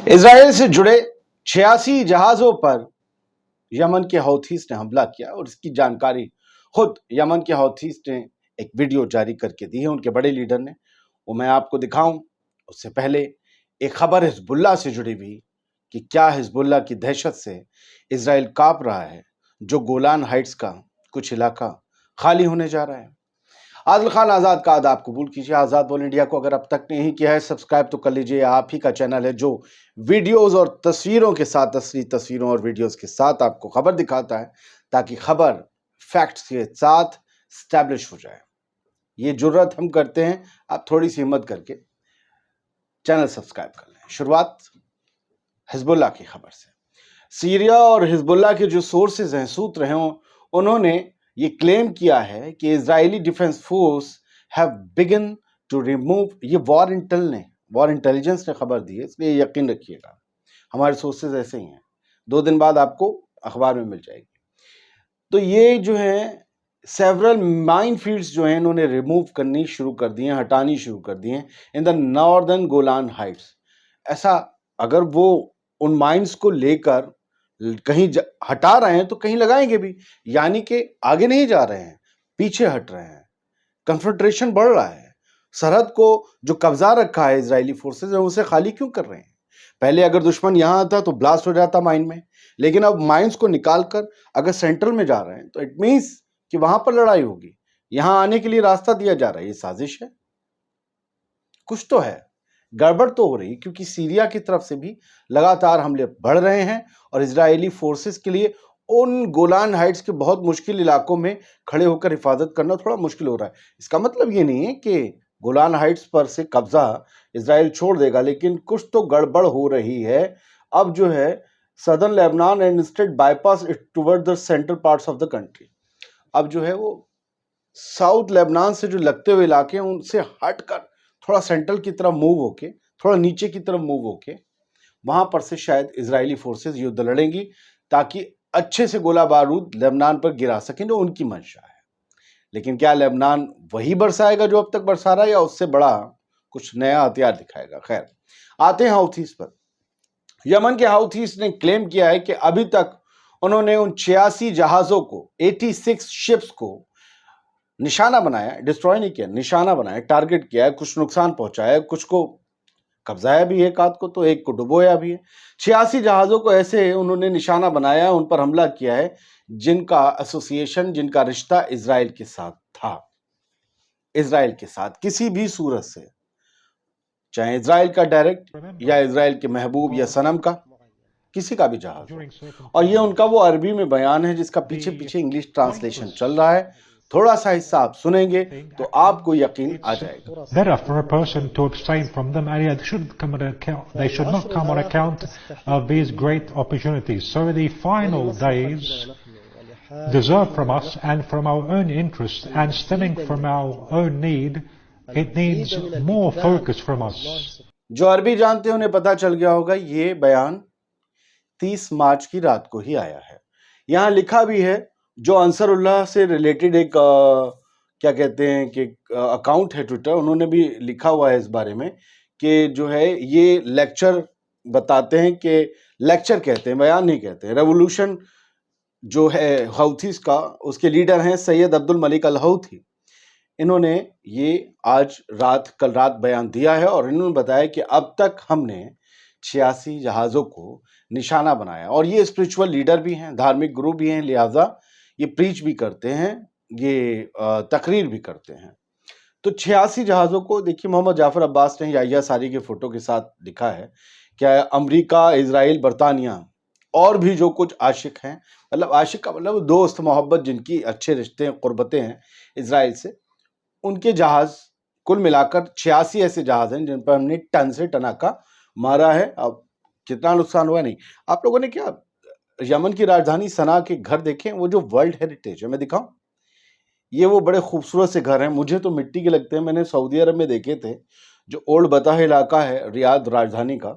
اسرائیل سے جڑے 86 جہازوں پر یمن کے حوثیز نے حملہ کیا اور اس کی جانکاری خود یمن کے حوثیز نے ایک ویڈیو جاری کر کے دی ہے ان کے بڑے لیڈر نے، وہ میں آپ کو دکھاؤں۔ اس سے پہلے ایک خبر حزب اللہ سے جڑی ہوئی کہ کیا حزب اللہ کی دہشت سے اسرائیل کانپ رہا ہے، جو گولان ہائٹس کا کچھ علاقہ خالی ہونے جا رہا ہے۔ عادل خان آزاد کا آداب قبول کیجیے۔ آزاد بول انڈیا کو اگر اب تک نہیں کیا ہے سبسکرائب تو کر لیجیے، آپ ہی کا چینل ہے جو ویڈیوز اور تصویروں کے ساتھ، اصلی تصویروں اور ویڈیوز کے ساتھ آپ کو خبر دکھاتا ہے تاکہ خبر فیکٹس کے ساتھ اسٹیبلش ہو جائے۔ یہ جرت ہم کرتے ہیں، آپ تھوڑی سی ہمت کر کے چینل سبسکرائب کر لیں۔ شروعات حزب اللہ کی خبر سے۔ سیریا اور حزب اللہ کے جو سورسز ہیں، سوتر ہیں، انہوں نے یہ کلیم کیا ہے کہ اسرائیلی defence force have begun to remove, یہ وار انٹیلیجنس نے خبر دی ہے، اس لیے یقین رکھیے گا، ہمارے سورسز ایسے ہی ہیں، 2 دن بعد آپ کو اخبار میں مل جائے گی۔ تو یہ جو ہے سیورل مائن فیلڈز جو ہیں انہوں نے ریموو کرنی شروع کر دی ہیں، ہٹانی شروع کر دی ہیں ان دا ناردرن گولان ہائٹس۔ ایسا اگر وہ ان مائنز کو لے کر کہیں ہٹا رہے ہیں تو کہیں لگائیں گے بھی، یعنی کہ آگے نہیں جا رہے ہیں، پیچھے ہٹ رہے ہیں، کنفرنٹریشن بڑھ رہا ہے۔ سرحد کو جو قبضہ رکھا ہے اسرائیلی فورسز اسے خالی کیوں کر رہے ہیں؟ پہلے اگر دشمن یہاں آتا تو بلاسٹ ہو جاتا مائن میں، لیکن اب مائنز کو نکال کر اگر سینٹرل میں جا رہے ہیں تو اٹ مینس کہ وہاں پر لڑائی ہوگی، یہاں آنے کے لیے راستہ دیا جا رہا ہے۔ یہ سازش ہے، کچھ تو ہے، گڑبڑ تو ہو رہی، کیونکہ سیریا کی طرف سے بھی لگاتار حملے بڑھ رہے ہیں اور اسرائیلی فورسز کے لیے ان گولان ہائٹس کے بہت مشکل علاقوں میں کھڑے ہو کر حفاظت کرنا تھوڑا مشکل ہو رہا ہے۔ اس کا مطلب یہ نہیں ہے کہ گولان ہائٹس پر سے قبضہ اسرائیل چھوڑ دے گا، لیکن کچھ تو گڑبڑ ہو رہی ہے۔ اب جو ہے southern Lebanon and instead bypass toward the central parts of the country, اب جو ہے وہ ساؤتھ لیبنان سے جو لگتے ہوئے علاقے ہیں ان سے ہٹ کر تھوڑا سینٹرل کی طرف موو ہو کے، تھوڑا نیچے کی طرف موو ہو کے وہاں پر سے شاید اسرائیلی فورسز یدھ لڑیں گی تاکہ اچھے سے گولہ بارود لیبنان پر گرا سکیں، جو ان کی منشا ہے۔ لیکن کیا لیبنان وہی برسائے گا جو اب تک برسا رہا ہے، یا اس سے بڑا کچھ نیا ہتھیار دکھائے گا؟ خیر، آتے ہیں حوثیز پر۔ یمن کے حوثیز نے کلیم کیا ہے کہ ابھی تک انہوں نے ان 86 جہازوں کو، 86 شپس کو نشانہ بنایا، ڈسٹروائے نہیں کیا، نشانہ بنایا، ٹارگٹ کیا ہے، کچھ نقصان پہنچایا ہے، کچھ کو قبضایا بھی ہے، ایک آدھ کو تو ایک کو ڈبویا بھی ہے۔ 86 جہازوں کو ایسے انہوں نے نشانہ بنایا، ان پر حملہ کیا ہے جن کا ایسوسیشن، جن کا رشتہ اسرائیل کے ساتھ تھا، اسرائیل کے ساتھ کسی بھی صورت سے، چاہے اسرائیل کا ڈائریکٹ یا اسرائیل کے محبوب یا صنم کا، کسی کا بھی جہاز ہو۔ اور یہ ان کا وہ عربی میں بیان ہے جس کا پیچھے انگلش ٹرانسلیشن چل رہا ہے، تھوڑا سا حصہ آپ سنیں گے تو آپ کو یقین آ جائے گا۔ better for a person to abstain from them, and they should not come on account of these great opportunities. So the final days deserve from us and from our own interest and stemming from our own need, it needs more focus from us. جو عربی جانتے ہیں انہیں پتا چل گیا ہوگا، یہ بیان 30 مارچ کی رات کو ہی آیا ہے۔ یہاں لکھا بھی ہے، جو انصر اللہ سے ریلیٹڈ ایک کیا کہتے ہیں کہ اکاؤنٹ ہے ٹویٹر، انہوں نے بھی لکھا ہوا ہے اس بارے میں کہ جو ہے یہ لیکچر بتاتے ہیں، کہ لیکچر کہتے ہیں، بیان نہیں کہتے ہیں۔ ریولوشن جو ہے حوثیز کا، اس کے لیڈر ہیں سید عبد الملک الحوثی، انہوں نے یہ کل رات بیان دیا ہے اور انہوں نے بتایا کہ اب تک ہم نے 86 جہازوں کو نشانہ بنایا، اور یہ اسپرچول لیڈر بھی ہیں، دھارمک گرو بھی ہیں، لہٰذا یہ پریچ بھی کرتے ہیں، یہ تقریر بھی کرتے ہیں۔ تو 86 جہازوں کو دیکھیے، محمد جعفر عباس نے یحییٰ ساری کے فوٹو کے ساتھ لکھا ہے کہ امریکہ، اسرائیل، برطانیہ اور بھی جو کچھ عاشق ہیں، مطلب عاشق کا مطلب دوست، محبت، جن کی اچھے رشتے ہیں، قربتیں ہیں اسرائیل سے، ان کے جہاز کل ملا کر 86 ایسے جہاز ہیں جن پر ہم نے ٹن سے ٹناکا مارا ہے۔ اب کتنا نقصان ہوا نہیں۔ آپ لوگوں نے کیا یمن کی راجدھانی صنعاء کے گھر دیکھیں، وہ جو ورلڈ ہیریٹیج ہے، میں دکھاؤں، یہ وہ بڑے خوبصورت سے گھر ہیں، مجھے تو مٹی کے لگتے ہیں، میں نے سعودی عرب میں دیکھے تھے، جو اولڈ بطح علاقہ ہے ریاض راجدھانی کا،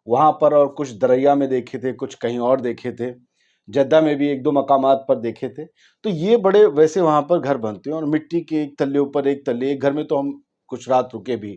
وہاں پر، اور کچھ دریا میں دیکھے تھے، کچھ کہیں اور دیکھے تھے، جدہ میں بھی 1-2 مقامات پر دیکھے تھے۔ تو یہ بڑے ویسے وہاں پر گھر بنتے ہیں، اور مٹی کے ایک تلے اوپر ایک تلے، ایک گھر میں تو ہم کچھ رات رکے بھی،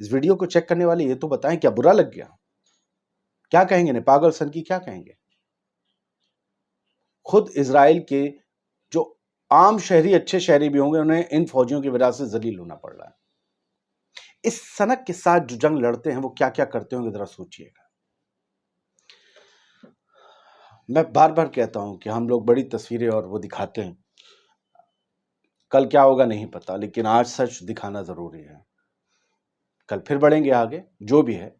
اس ویڈیو کو چیک کرنے والے یہ تو بتائیں کیا برا لگ گیا؟ کیا کہیں گے؟ پاگل سن کی کیا کہیں گے؟ خود اسرائیل کے جو عام شہری اچھے شہری بھی ہوں گے انہیں ان فوجیوں کی وجہ سے ذلیل ہونا پڑ رہا ہے. اس سنک کے ساتھ جو جنگ لڑتے ہیں وہ کیا کیا کرتے ہوں گے ذرا سوچئے گا. میں بار بار کہتا ہوں کہ ہم لوگ بڑی تصویریں اور وہ دکھاتے ہیں، کل کیا ہوگا نہیں پتا، لیکن آج سچ دکھانا ضروری ہے. کل پھر بڑھیں گے آگے جو بھی ہے.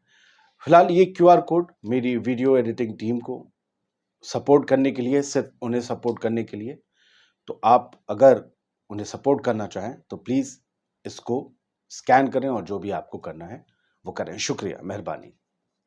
فی الحال یہ QR کوڈ میری ویڈیو ایڈیٹنگ ٹیم کو سپورٹ کرنے کے لیے، صرف انہیں سپورٹ کرنے کے لیے. تو آپ اگر انہیں سپورٹ کرنا چاہیں تو پلیز اس کو اسکین کریں اور جو بھی آپ کو کرنا ہے وہ کریں. شکریہ، مہربانی.